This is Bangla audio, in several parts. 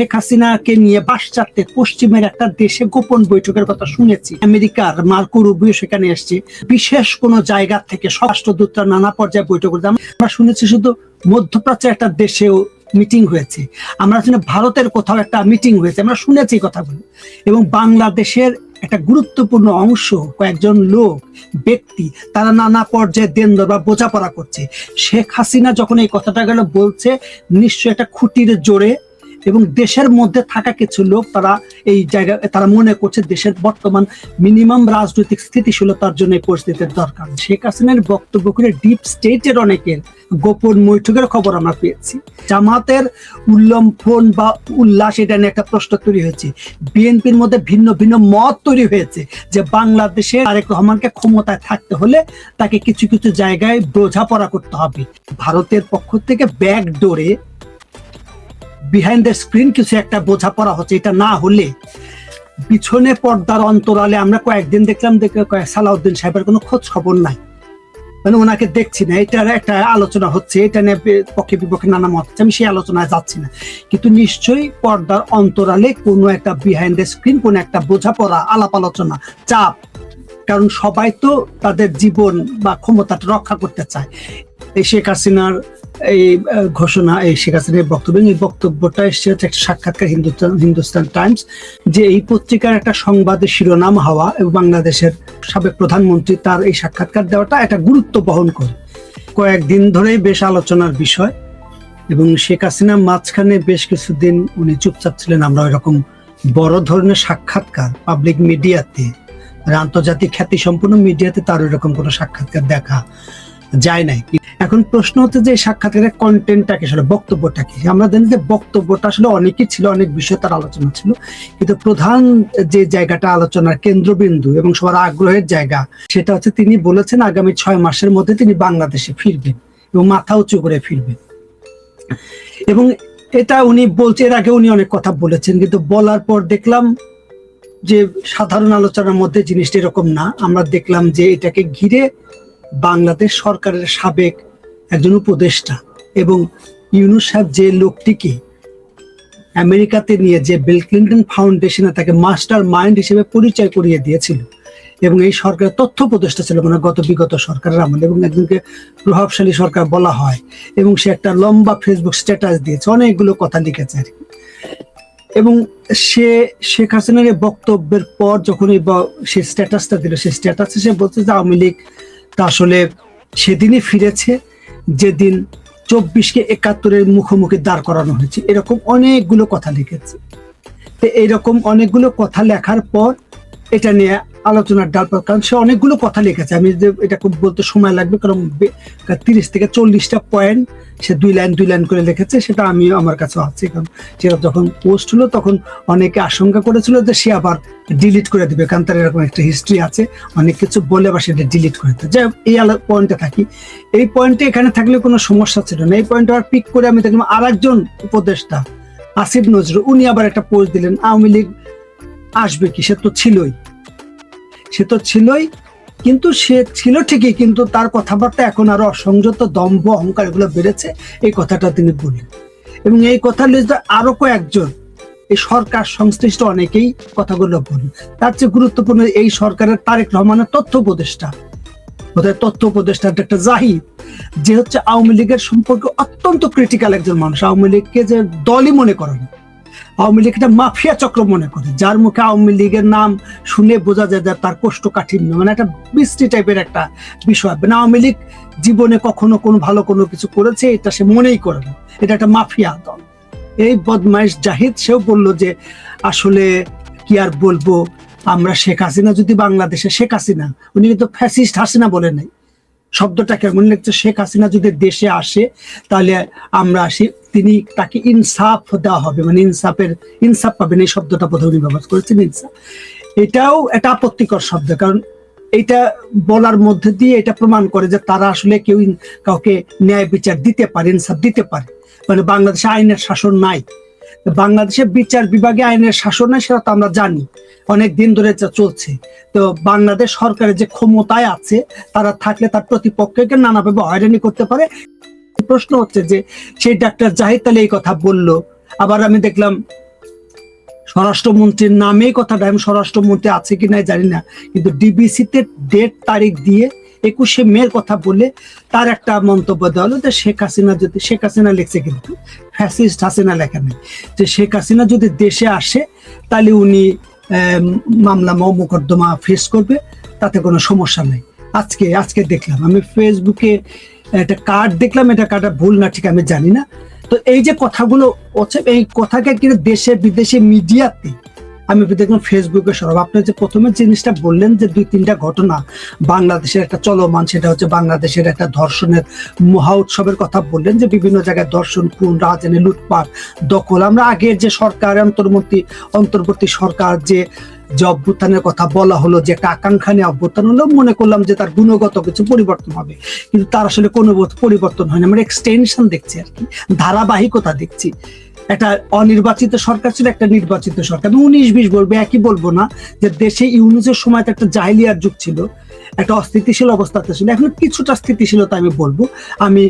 শেখ হাসিনাকে নিয়ে পাশ্চাত্যের পশ্চিমের একটা দেশে গোপন বৈঠকের কথা শুনেছি। আমেরিকার মার্কো রুবিও সেখানে এসছে, বিশেষ কোন জায়গা থেকে রাষ্ট্রদূতরা নানা পর্যায়ে বৈঠক করতে। আমরা শুনেছি শুধু মধ্যপ্রাচ্যের একটা দেশেও মিটিং হয়েছে, আমরা শুনে ভারতের কোথাও একটা মিটিং হয়েছে, আমরা শুনেছি কথাগুলো। এবং বাংলাদেশের একটা গুরুত্বপূর্ণ অংশ, কয়েকজন লোক ব্যক্তি, তারা নানা পর্যায়ে দেনদর বা বোঝাপড়া করছে। শেখ হাসিনা যখন এই কথাটা গেল বলছে, নিশ্চয়ই একটা খুঁটির জোরে, এবং দেশের মধ্যে থাকা কিছু লোক তারা এই জায়গা তারা মনে করছে দেশের বর্তমান মিনিমাম রাজনৈতিক স্থিতিশীলতার জন্য এই পরিস্থিতির দরকার। শেখ হাসিনার বক্তব্য করে ডিপ স্টেটের অনেকের গোপন বৈঠকের খবর আমরা পেয়েছি। জামাতের উল্লম্ফন বা উল্লাস, এটা নিয়ে একটা প্রশ্ন তৈরি হয়েছে। বিএনপির মধ্যে ভিন্ন ভিন্ন মত তৈরি হয়েছে যে বাংলাদেশে তারেক রহমানকে ক্ষমতায় থাকতে হলে তাকে কিছু কিছু জায়গায় বোঝাপড়া করতে হবে। ভারতের পক্ষ থেকে ব্যাক ডোরে বিহাইন্ড দ্য স্ক্রিন কিছু একটা বোঝাপড়া হচ্ছে। এটা না হলে পিছনে পর্দার অন্তরালে আমরা কয়েকদিন দেখলাম সালাউদ্দিন সাহেবের কোনো খোঁজ খবর নাই, মানে ওনাকে দেখছি না। এটার একটা আলোচনা হচ্ছে, এটা নিয়ে পক্ষে বিপক্ষে নানা মত হচ্ছে, আমি সেই আলোচনায় যাচ্ছি না। কিন্তু নিশ্চয়ই পর্দার অন্তরালে কোনো একটা বিহাইন্ড দ্য স্ক্রিন কোনো একটা বোঝাপড়া, আলাপ আলোচনা, চাপ, কারণ সবাই তো তাদের জীবন বা ক্ষমতাটা রক্ষা করতে চায়। এই শেখ হাসিনার এই ঘোষণা, এই শেখ হাসিনার বক্তব্য, এই বক্তব্যটা এসছে হচ্ছে একটা সাক্ষাৎকার হিন্দুস্তান টাইমস, যে এই পত্রিকার একটা সংবাদের শিরোনাম হওয়া এবং বাংলাদেশের সাবেক প্রধানমন্ত্রী তার এই সাক্ষাৎকার দেওয়াটা একটা গুরুত্ব বহন করে। কয়েকদিন ধরেই বেশ আলোচনার বিষয়, এবং শেখ হাসিনা মাঝখানে বেশ কিছুদিন উনি চুপচাপ ছিলেন। আমরা ওইরকম বড় ধরনের সাক্ষাৎকার পাবলিক মিডিয়াতে, আন্তর্জাতিক খ্যাতি সম্পন্ন মিডিয়াতে তার ওইরকম কোনো সাক্ষাৎকার দেখা যায় নাই। এখন প্রশ্ন হচ্ছে যে সাক্ষাৎকারের কন্টেন্টটা কি, আসলে বক্তব্যটা কি? আমরা জানি যে বক্তব্যটা আসলে অনেকই ছিল, অনেক বিষয় তার আলোচনা ছিল, কিন্তু প্রধান যে জায়গাটা আলোচনার কেন্দ্রবিন্দু এবং সবার আগ্রহের জায়গা, সেটা হচ্ছে তিনি বলেছেন আগামী 6 মাসের মধ্যে তিনি বাংলাদেশে ফিরবেন এবং মাথা উঁচু করে ফিরবেন। এবং এটা উনি বলছে, এর আগে উনি অনেক কথা বলেছেন, কিন্তু বলার পর দেখলাম যে সাধারণ আলোচনার মধ্যে জিনিসটা এরকম না। আমরা দেখলাম যে এটাকে ঘিরে বাংলাদেশ সরকারের সাবেক একজন উপদেষ্টা এবং ইউনূস সাহেব যে লোকটিকে আমেরিকাতে নিয়ে যে বিল ক্লিন্টন ফাউন্ডেশনে তাকে মাস্টার মাইন্ড হিসেবে পরিচয় করিয়ে দিয়েছিল, এবং এই সরকারের তথ্য উপদেষ্টা ছিল মানে বিগত সরকারের আমলে, এবং একজনকে প্রভাবশালী সরকার বলা হয়, এবং সে একটা লম্বা ফেসবুক স্ট্যাটাস দিয়েছে, অনেকগুলো কথা লিখেছে আর কি। এবং সে শেখ হাসিনার বক্তব্যের পর যখন সে স্ট্যাটাসটা দিল, সে স্ট্যাটাসে সে বলছে যে আওয়ামী লীগ তা আসলে সেদিনই ফিরেছে যেদিন 24কে 71-এর মুখোমুখি দাঁড় করানো হয়েছে। এরকম অনেকগুলো কথা লিখেছে। তো এইরকম অনেকগুলো কথা লেখার পর এটা নিয়ে আলোচনার ডাল, কারণ সে অনেকগুলো কথা লিখেছে। আমি যে এটা খুব বলতে সময় লাগবে, কারণ 30 থেকে 40টা পয়েন্ট সে 2 লাইন করে লিখেছে। সেটা আমিও আমার কাছে আছে, কারণ সেটা যখন পোস্ট হলো তখন অনেকে আশঙ্কা করেছিল যে সে আবার ডিলিট করে দিবে, কারণ তার এরকম একটা হিস্ট্রি আছে, অনেক কিছু বলে আবার সেটা ডিলিট করে দিতে। যাই হোক, এই পয়েন্টে থাকি। এই পয়েন্টে এখানে থাকলে কোনো সমস্যা ছিল না। এই পয়েন্টে আবার পিক করে আমি দেখলাম আর একজন উপদেষ্টা আসিফ নজরুল, উনি আবার একটা পোস্ট দিলেন, আওয়ামী লীগ আসবে কি, সে তো ছিলই, কিন্তু সে ছিল ঠিকই, কিন্তু তার কথাবার্তা এখন আরো অসংযত, দম্ভ, অহংকার এগুলো বেড়েছে, এই কথাটা তিনি বললেন। এবং এই কথা লিখে আরো কয়েকজন এই সরকার সংশ্লিষ্ট অনেকেই কথাগুলো বলেন। তার চেয়ে গুরুত্বপূর্ণ এই সরকারের তারেক রহমানের তথ্য উপদেষ্টা ডক্টর জাহিদ, যে হচ্ছে আওয়ামী লীগের সম্পর্কে অত্যন্ত ক্রিটিক্যাল একজন মানুষ। আওয়ামী লীগকে যে দলই মনে করেন, আওয়ামী লীগ একটা মাফিয়া চক্র মনে করে, যার মুখে আওয়ামী লীগের নাম শুনে বোঝা যায় যে তার কোষ্ঠকাঠিন্য, মানে একটা বৃষ্টি টাইপের একটা বিষয়। মানে আওয়ামী লীগ জীবনে কখনো কোনো ভালো কোনো কিছু করেছে এটা সে মনেই করে না, এটা একটা মাফিয়া দল। এই বদমাইশ জাহিদ সেও বললো যে আসলে কি আর বলবো, আমরা শেখ হাসিনা যদি বাংলাদেশে, শেখ হাসিনা, উনি কিন্তু ফ্যাসিস্ট হাসিনা বলে নাই, শব্দটাকে মনে লিখছে, শেখ হাসিনা যদি দেশে আসে তাহলে আমরা আসি, তিনি তাকে ইনসাফ দেওয়া হবে, মানে ইনসাফ পাবেন, এই শব্দটা প্রথমে ব্যবহার করেছেন, ইনসাফ। এটাও একটা আপত্তিকর শব্দ, কারণ এটা বলার মধ্যে দিয়ে এটা প্রমাণ করে যে তারা আসলে কেউ কাউকে ন্যায় বিচার দিতে পারে, ইনসাফ দিতে পারে। মানে বাংলাদেশে আইনের শাসন নাই, বাংলাদেশের বিচার বিভাগে আইনের শাসন নাই, সেটা তো আমরা জানি, অনেক দিন ধরে চলছে। তো বাংলাদেশ সরকারের যে ক্ষমতায় আছে, তারা থাকলে তার প্রতিপক্ষকে নানাভাবে হয়রানি করতে পারে। প্রশ্ন হচ্ছে যে সেই ডাক্তার জাহিদ তাহলে এই কথা বললো, আবার আমি দেখলাম স্বরাষ্ট্রমন্ত্রীর নামেই কথাটা, আমি স্বরাষ্ট্রমন্ত্রী আছে কি নাই জানি না, কিন্তু ডিবিসিতে ডেট তারিখ দিয়ে 21শে মে কথা বলে তার একটা মন্তব্য দেওয়া হলো যে শেখ হাসিনা যদি, শেখ হাসিনা লিখছে কিন্তু ফ্যাসিস্ট হাসিনা লেখা নেই, যে শেখ হাসিনা যদি দেশে আসে তাহলে উনি মামলা মোকদ্দমা ফেস করবে, তাতে কোনো সমস্যা নেই। আজকে দেখলাম আমি ফেসবুকে একটা কার্ড দেখলাম, এটা কার্ডটা ভুল না ঠিক আমি জানি না। তো এই যে কথাগুলো হচ্ছে, এই কথাকে কিন্তু দেশে বিদেশে মিডিয়াতে আমি দেখলাম ফেসবুকে সরব। আপনি যে প্রথমে জিনিসটা বললেন যে 2-3টা ঘটনা বাংলাদেশের একটা চলমান, সেটা হচ্ছে বাংলাদেশের একটা ধর্ষণের মহা উৎসবের কথা বললেন, যে বিভিন্ন জায়গায় ধর্ষণ, খুন, রাজধানী, লুটপাট, দখল। আমরা আগের যে সরকার অন্তর্বর্তী সরকার যে অভ্যুত্থানের কথা বলা হলো, যে একটা আকাঙ্ক্ষা নিয়ে অভ্যুত্থান হলো, মনে করলাম যে তার গুণগত কিছু পরিবর্তন হবে, কিন্তু তার আসলে কোনো পরিবর্তন হয়নি। আমরা এক্সটেনশন দেখছি আর কি, ধারাবাহিকতা দেখছি। একটা অনির্বাচিত সরকার ছিল, একটা নির্বাচিত সরকার। 19-20 বলবো, একই বলবো না, যে দেশে ইউনূসের সময় একটা জাহিলিয়ার যুগ ছিল, একটা অস্থিতিশীল অবস্থাতে ছিল, এখন কিছুটা স্থিতিশীলতা আমি বলবো, আমি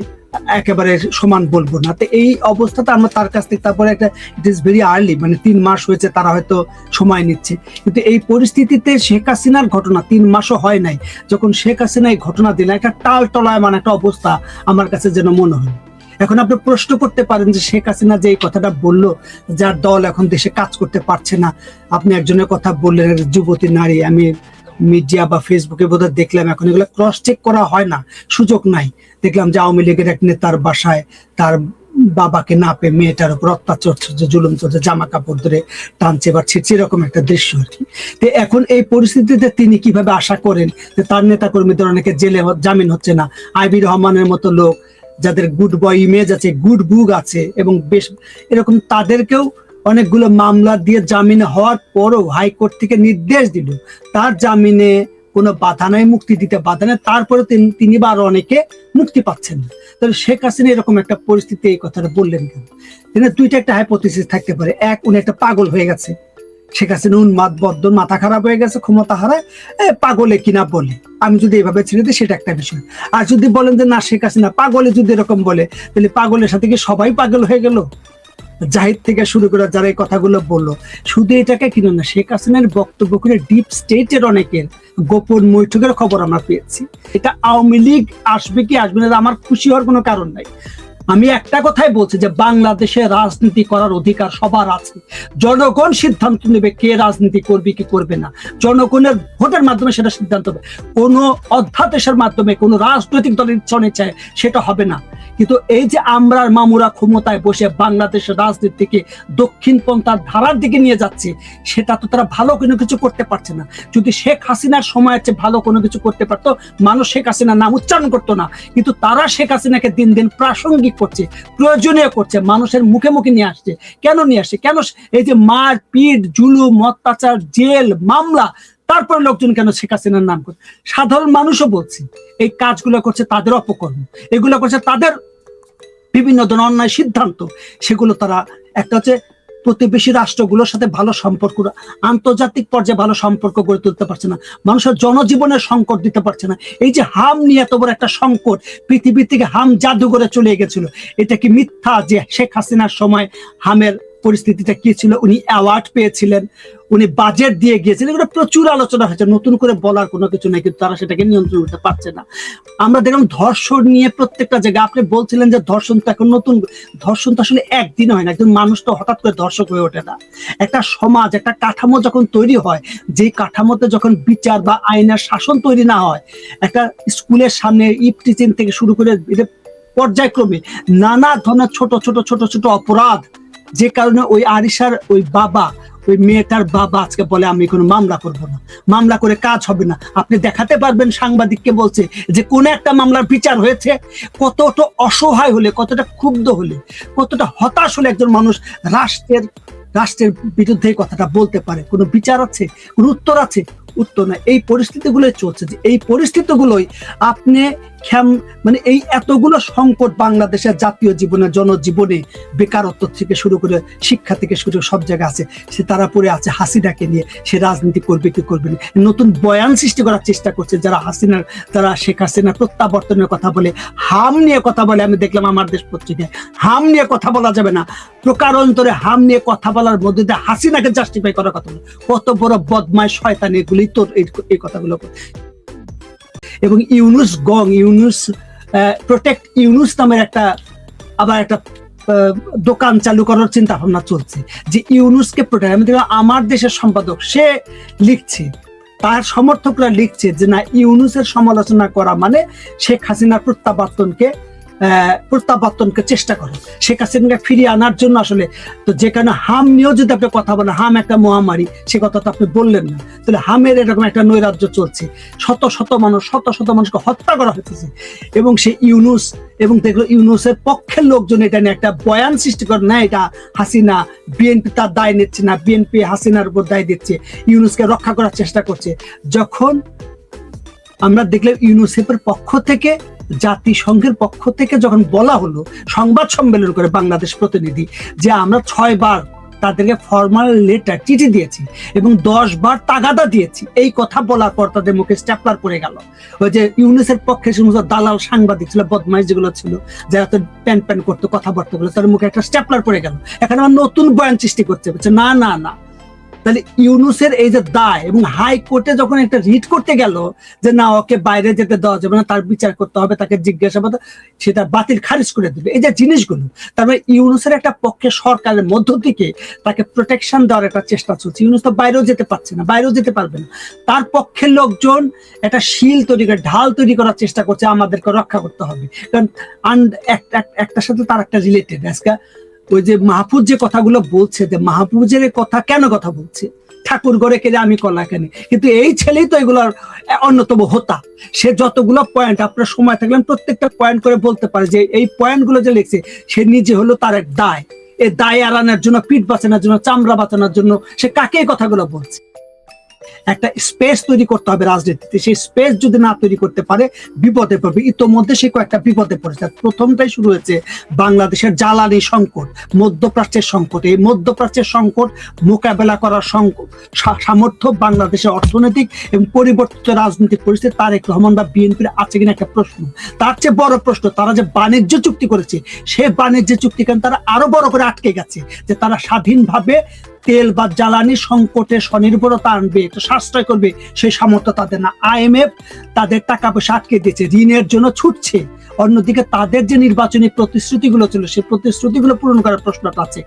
একেবারে সমান বলবো না। তো এই অবস্থাতে আমরা তার কাছ থেকে, তারপরে একটা ইট ইজ ভেরি আর্লি, মানে 3 মাস হয়েছে, তারা হয়তো সময় নিচ্ছে, কিন্তু এই পরিস্থিতিতে শেখ হাসিনার ঘটনা 3 মাসও হয় নাই, যখন শেখ হাসিনা এই ঘটনা দিলেন, একটা টালটলায়মান একটা অবস্থা আমার কাছে যেন মনে হয়। এখন আপনি প্রশ্ন করতে পারেন যে শেখ হাসিনা যে এই কথাটা বললো, যার দল এখন দেশে কাজ করতে পারছে না, আপনি একজনের কথা বললেন, যুবতী নারী, আমি মিডিয়া বা ফেসবুকে বোধহয় দেখলাম, এখন এগুলো ক্রস চেক করা হয় না, সুযোগ নাই। দেখলাম যে আওয়ামী লীগের এক নেতার বাসায় তার বাবাকে না পেয়ে মেয়েটার উপর অত্যাচার চলছে, জুলুম চলছে, জামা কাপড় ধরে টানছে বা ছিঁড়ছে, এরকম একটা দৃশ্য আর কি। তো এখন এই পরিস্থিতিতে তিনি কিভাবে আশা করেন যে তার নেতা কর্মীদের অনেকে জেলে জামিন হচ্ছে না, আইবি রহমানের মতো লোক যাদের গুড বয় ইমেজ আছে, গুড বুক আছে, এবং বেশ এরকম তাদেরকেও অনেকগুলো মামলা দিয়ে জামিনে হওয়ার পরও হাইকোর্ট থেকে নির্দেশ দিল তার জামিনে কোনো বাধা নাই, মুক্তি দিতে বাধা নেই, তারপরে তিনি বা আরো অনেকে মুক্তি পাচ্ছেন না। তাহলে শেখ হাসিনা এরকম একটা পরিস্থিতি এই কথাটা বললেন কেন? তিনি দুইটা একটা হাইপোথিসিস থাকতে পারে। এক, উনি একটা পাগল হয়ে গেছে, শেখ হাসিনা উন্মাদ বদ্ধ, মাথা খারাপ হয়ে গেছে, ক্ষমতা হারায়, পাগলে কিনা বলে, আমি যদি এইভাবে ছেড়ে দিই সেটা একটা বিষয়। আর যদি বলেন যে না শেখ হাসিনা পাগলে যদি এরকম বলে, তাহলে পাগলের সাথে কি সবাই পাগল হয়ে গেল? জাহিদ থেকে শুরু করে যারা এই কথাগুলো বললো, শুধু এটাকে কিনো না, শেখ হাসিনার বক্তব্য করে ডিপ স্টেটের অনেকের গোপন বৈঠকের খবর আমরা পেয়েছি। এটা আওয়ামী লীগ আসবে কি আসবে না আমার খুশি হওয়ার কোনো কারণ নাই। আমি একটা কথাই বলছি যে বাংলাদেশে রাজনীতি করার অধিকার সবার আছে, জনগণ সিদ্ধান্ত নেবে কে রাজনীতি করবে কি করবে না, জনগণের ভোটের মাধ্যমে সেটা সিদ্ধান্ত হবে। কোনো অধ্যাদেশের মাধ্যমে কোনো রাজনৈতিক দলের ইচ্ছায় সেটা হবে না। কিন্তু এই যে আমরা মামুরা ক্ষমতায় বসে বাংলাদেশের রাজনীতিকে দক্ষিণপন্থার ধারার দিকে নিয়ে যাচ্ছে, সেটা তো তারা ভালো কোনো কিছু করতে পারছে না। যদি শেখ হাসিনার সময়ের চেয়ে ভালো কোনো কিছু করতে পারতো, মানুষ শেখ হাসিনার নাম উচ্চারণ করতো না। কিন্তু তারা শেখ হাসিনাকে দিন দিন প্রাসঙ্গিক করছে, প্রয়োজনীয় করছে, মানুষের মুখে মুখে নিয়ে আসছে। কেন নিয়ে আসছে? কেন এই যে মার পিট, জুলুম, অত্যাচার, জেল, মামলা, তারপরে লোকজন কেন শেখ হাসিনার নাম করছে? সাধারণ মানুষও বলছে এই কাজগুলো করছে তাদের অপকর্ম, এগুলো করছে তাদের বিভিন্ন ধরনের অন্যায় সিদ্ধান্ত। সেগুলো তারা একটা হচ্ছে প্রতিবেশী রাষ্ট্রগুলোর সাথে ভালো সম্পর্ক, আন্তর্জাতিক পর্যায়ে ভালো সম্পর্ক গড়ে তুলতে পারছে না, মানুষের জনজীবনের সংকট দিতে পারছে না। এই যে হাম নিয়ে এত বড় একটা সংকট, পৃথিবী থেকে হাম জাদুঘরে চলে গেছিল, এটা কি মিথ্যা যে শেখ হাসিনার সময় হামের পরিস্থিতিটা কি ছিল? উনি অ্যাওয়ার্ড পেয়েছিলেন, উনি বাজেট দিয়ে গিয়েছিলেন, এগুলো প্রচুর আলোচনা হয়েছে, নতুন করে বলার কোনো কিছু নেই, কিন্তু তারা সেটাকে নিয়ন্ত্রণ করতে পারছে না। আমরা দেখলাম ধর্ষণ নিয়ে প্রত্যেকটা জায়গায়, আপনি বলছিলেন যে ধর্ষণ তো এখন নতুন, ধর্ষণ তো আসলে একদিন হয় না, একজন মানুষ তো হঠাৎ করে ধর্ষক হয়ে ওঠে না। একটা সমাজ, একটা কাঠামো যখন তৈরি হয়, যে কাঠামোতে যখন বিচার বা আইনের শাসন তৈরি না হয়, একটা স্কুলের সামনে ইফটিজিং থেকে শুরু করে পর্যায়ক্রমে নানা ধরনের ছোট ছোট ছোট ছোট অপরাধ, যে কারণে ওই আরিশার ওই বাবা, ওই মেয়েটার বাবা আজকে বলে আমি কোনো মামলা করব না, মামলা করে কাজ হবে না। আপনি দেখাতে পারবেন সাংবাদিককে বলছে যে কোন একটা মামলার বিচার হয়েছে? কতটা অসহায় হলে, কতটা ক্ষুব্ধ হলে, কতটা হতাশ হলে একজন মানুষ রাষ্ট্রের বিরুদ্ধে কথাটা বলতে পারে? কোনো বিচার আছে? কোনো উত্তর আছে? উত্তর না। এই পরিস্থিতিগুলোই চলছে, যে এই পরিস্থিতিগুলোই আপনি মানে এই এতগুলো সংকট বাংলাদেশের জাতীয় জীবনে, জনজীবনে, বেকারত্ব থেকে শুরু করে শিক্ষা থেকে শুরু সব জায়গায় আছে, সে তারা পড়ে আছে হাসিনাকে নিয়ে। সে রাজনীতি করবে কি করবে না, নতুন বয়ান সৃষ্টি করার চেষ্টা করছে। যারা শেখ হাসিনা প্রত্যাবর্তনের কথা বলে, হাম নিয়ে কথা বলে, আমি দেখলাম আমার দেশ পত্রিকায় হাম নিয়ে কথা বলা যাবে না, প্রকারান্তরে হাম নিয়ে কথা বলার মধ্যে দিয়ে হাসিনাকে জাস্টিফাই করার কথা বলে। কত বড় বদমাইশ শয়তান এগুলি তোর এই কথাগুলো। এবং ইউনুস প্রোটেক্ট ইউনুস নামের আবার একটা দোকান চালু করার চিন্তা ভাবনা চলছে, যে ইউনুসকে প্রোটেক্ট। আমি দেখলাম আমার দেশের সম্পাদক সে লিখছে, তার সমর্থকরা লিখছে যে না, ইউনুসের সমালোচনা করা মানে শেখ হাসিনার প্রত্যাবর্তনকে চেষ্টা করো, শেখ হাসিনাকে ফিরিয়ে আনার জন্য। আসলে তো যেখানে হাম নিয়েও যদি আপনি কথা বলেন, হাম একটা মহামারী, সে কথা তো আপনি বললেন না। তাহলে হামের এরকম একটা নৈরাজ্য চলছে, শত শত মানুষকে হত্যা করা হচ্ছে। এবং সে ইউনুস, এবং দেখলো ইউনুসের পক্ষের লোকজন এটা নিয়ে একটা বয়ান সৃষ্টি করে, না এটা হাসিনা, বিএনপি তার দায় নিচ্ছে না, বিএনপি হাসিনার উপর দায় দিচ্ছে, ইউনুসকে রক্ষা করার চেষ্টা করছে। যখন আমরা দেখলাম ইউনিসেফের পক্ষ থেকে, জাতিসংঘের পক্ষ থেকে যখন বলা হলো, সংবাদ সম্মেলন করে বাংলাদেশ প্রতিনিধি, যে আমরা 6 বার তাদেরকে ফর্মাল লেটার, চিঠি দিয়েছি এবং 10 বার তাগাদা দিয়েছি, এই কথা বলার পর তাদের মুখে স্ট্যাপলার পড়ে গেল। ওই যে ইউনিসের পক্ষে সমস্ত দালাল সাংবাদিক ছিল, বদমাইশ যেগুলো ছিল, যারা তো প্যান করতো কথাবার্তা গুলো, তার মুখে একটা স্ট্যাপলার পড়ে গেল। এখন আমার নতুন বয়ান সৃষ্টি করছে, বলছে না না না। তাহলে ইউনুসের এই যে দায়, এবং হাইকোর্টে যখন একটা রিট করতে গেল যে না, ওকে বাইরে যেতে দেওয়া যাবে না, তার বিচার করতে হবে, তাকে জিজ্ঞাসাবাদ, সেটা বাতিল খারিজ করে দিল। এই যে জিনিসগুলো, তারপরে ইউনুসের একটা পক্ষে সরকারের মধ্য থেকে তাকে প্রোটেকশন দেওয়ার একটা চেষ্টা চলছে। ইউনুস তো বাইরেও যেতে পারছে না, বাইরেও যেতে পারবে না, তার পক্ষের লোকজন একটা শিল তৈরি করে, ঢাল তৈরি করার চেষ্টা করছে, আমাদেরকে রক্ষা করতে হবে। কারণ একটার সাথে তার একটা রিলেটেড। আজকে ওই যে মাহফুজ যে কথাগুলো বলছে, যে মাহফুজের কথা কেন কথা বলছে, ঠাকুর ঘরে কেড়ে আমি কলা কেন, কিন্তু এই ছেলেই তো এগুলোর অন্যতম হোতা। সে যতগুলো পয়েন্ট, আপনার সময় থাকলেন প্রত্যেকটা পয়েন্ট করে বলতে পারে, যে এই পয়েন্টগুলো যে লিখছে, সে নিজে হলো তার এক দায়। এই দায় এড়ানোর জন্য, পিঠ বাঁচানোর জন্য, চামড়া বাঁচানোর জন্য সে কাকে এই কথাগুলো বলছে। একটা স্পেস তৈরি করতে হবে রাজনীতিতে, সেই স্পেস যদি না তৈরি করতে পারে বিপদে পড়বে। ইতোমধ্যে সে কয়েকটা বিপদে পড়েছে। প্রথমটাই শুরু হয়েছে বাংলাদেশের জ্বালানি সংকট, মধ্যপ্রাচ্যের সংকট। এই মধ্যপ্রাচ্যের সংকট মোকাবেলা করার সামর্থ্য বাংলাদেশের অর্থনৈতিক এবং পরিবর্তিত রাজনৈতিক পরিস্থিতি তারেক রহমান বা বিএনপির আছে কিনা একটা প্রশ্ন। তার চেয়ে বড় প্রশ্ন, তারা যে বাণিজ্য চুক্তি করেছে, সে বাণিজ্য চুক্তি কেন তারা আরো বড় করে আটকে গেছে, যে তারা স্বাধীনভাবে তেল বা জ্বালানি সংকটে স্বনির্ভরতা আনবে, একটু সাশ্রয় করবে, সেই সামর্থ্য তাদের না। IMF তাদের টাকা পয়সা আটকে দিয়েছে, ঋণের জন্য ছুটছে। অন্যদিকে তাদের যে নির্বাচনী প্রতিশ্রুতিগুলো ছিল, সেই প্রতিশ্রুতিগুলো পূরণ করার প্রশ্নটা আছে।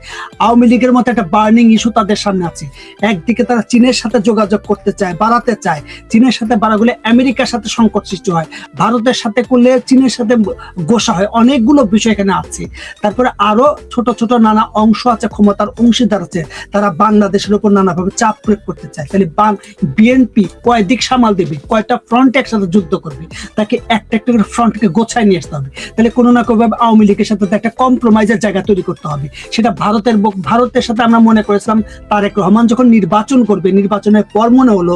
আওয়ামী লীগের মতো একটা বার্নিং ইস্যু তাদের সামনে আছে। একদিকে তারা চীনের সাথে যোগাযোগ করতে চায়, বাড়াতে চায়, চীনের সাথে বাড়াগুলো আমেরিকার সাথে সংকট সৃষ্টি হয়, ভারতের সাথে করলে চীনের সাথে গোসা হয়, অনেকগুলো বিষয় এখানে আছে। তারপরে আরো ছোট ছোট নানা অংশ আছে, ক্ষমতার অংশীদার আছে, তারা বাংলাদেশের উপর নানাভাবে চাপ প্রয়োগ করতে চায়। তাহলে বিএনপি কয় দিক সামাল দেবে, কয়টা ফ্রন্ট একসাথে যুদ্ধ করবে, তাকে একটা একটা করে ফ্রন্টকে গোছায় নিয়ে আসতে হবে। তাহলে কোনো না কোনো ভাবে আওয়ামী লীগের সাথে একটা কম্প্রোমাইজের জায়গা তৈরি করতে হবে। সেটা ভারতের সাথে আমরা মনে করেছিলাম, তারেক রহমান যখন নির্বাচন করবে, নির্বাচনের পর মনে হলো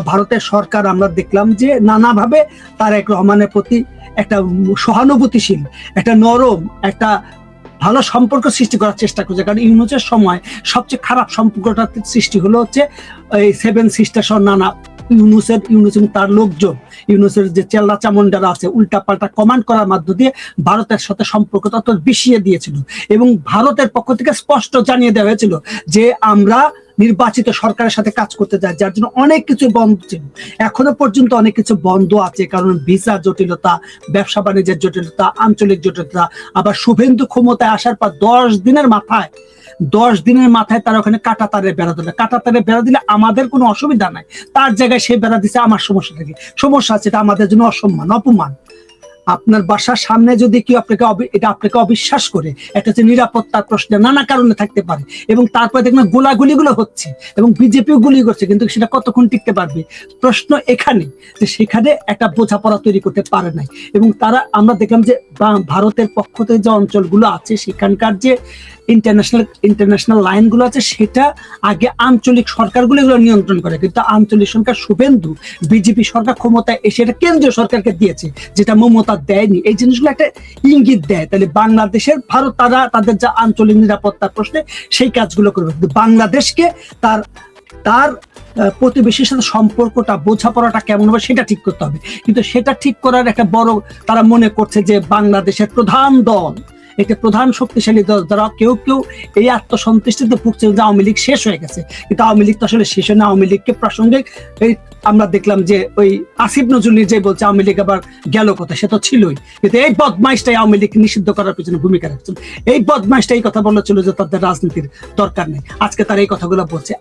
ভারতের সরকার, আমরা দেখলাম যে নানাভাবে তারেক রহমানের প্রতি একটা সহানুভূতিশীল, একটা নরম, একটা ভালো সম্পর্ক সৃষ্টি করার চেষ্টা করছে। কারণ ইউনুসের সময় সবচেয়ে খারাপ সম্পর্কটা সৃষ্টি হলো হচ্ছে এই 7 সিস্টার সহ নানা ইউনুস এবং তার লোকজন, ইউনুসের যে চেল্লা চামুন্ডারা আছে, উল্টা পাল্টা কমান্ড করার মাধ্য দিয়ে ভারতের সাথে সম্পর্ক তত বিষিয়ে দিয়েছিল। এবং ভারতের পক্ষ থেকে স্পষ্ট জানিয়ে দেওয়া হয়েছিল যে আমরা নির্বাচিত সরকারের সাথে কাজ করতে যায়, যার জন্য অনেক কিছু বন্ধ ছিল। এখনো পর্যন্ত অনেক কিছু বন্ধ আছে, কারণ ভিসা জটিলতা, ব্যবসা বাণিজ্যের জটিলতা, আঞ্চলিক জটিলতা। আবার শুভেন্দু ক্ষমতায় আসার পর 10 দিনের মাথায় তারা ওখানে কাঁটাতারে বেড়া দিল। কাঁটাতারে বেড়া দিলে আমাদের কোনো অসুবিধা নাই, তার জায়গায় সে বেড়া দিচ্ছে আমার সমস্যা আছে, এটা আমাদের জন্য অসম্মান, অপমান। আপনার বাসার সামনে যদি কেউ আপনাকে অবিশ্বাস করে, একটা হচ্ছে নিরাপত্তার প্রশ্নে নানা কারণে থাকতে পারে, এবং তারপরে দেখবেন গোলাগুলিগুলো হচ্ছে এবং বিজেপিও গুলি করছে, কিন্তু সেটা কতক্ষণ টিকতে পারবে? প্রশ্ন এখানে যে সেখানে একটা বোঝাপড়া তৈরি করতে পারে নাই। এবং আমরা দেখলাম যে ভারতের পক্ষ থেকে যে অঞ্চলগুলো আছে, সেখানকার যে ইন্টারন্যাশনাল লাইনগুলো আছে, সেটা আগে আঞ্চলিক সরকারগুলো এগুলো নিয়ন্ত্রণ করে, কিন্তু আঞ্চলিক সরকার শুভেন্দু বিজেপি সরকার ক্ষমতায় এসে এটা কেন্দ্রীয় সরকারকে দিয়েছে, যেটা মমতা দেয়নি। এই জিনিসগুলো একটা ইঙ্গিত দেয় তাহলে বাংলাদেশের ভারত তারা তাদের যা আঞ্চলিক নিরাপত্তার প্রশ্নে সেই কাজগুলো করবে, কিন্তু বাংলাদেশকে তার তার প্রতিবেশীর সাথে সম্পর্কটা বোঝাপড়াটা কেমন হবে সেটা ঠিক করতে হবে। কিন্তু সেটা ঠিক করার একটা বড়, তারা মনে করছে যে বাংলাদেশের প্রধান দল, একটা প্রধান শক্তিশালী দল, যারা কেউ কেউ এই আত্মসন্তুষ্টিতে ভুগছে যে আওয়ামী লীগ শেষ হয়ে গেছে, কিন্তু আওয়ামী লীগ তো আসলে শেষ হয় না। আওয়ামী লীগকে প্রাসঙ্গিক এই আমরা দেখলাম যে ওই আসিফ নজরুল যে বলছে আওয়ামী লীগ আবার গেল কোথায়, সে তো ছিলই, কিন্তু এই বদমাইশটাই আওয়ামী লীগ নিষিদ্ধ করার পিছনে ভূমিকা রাখছেন। এই বদমাইশটা এই কথা বলেছিল যে তাদের রাজনীতির দরকার নেই, আজকে তারা এই কথাগুলো বলছে।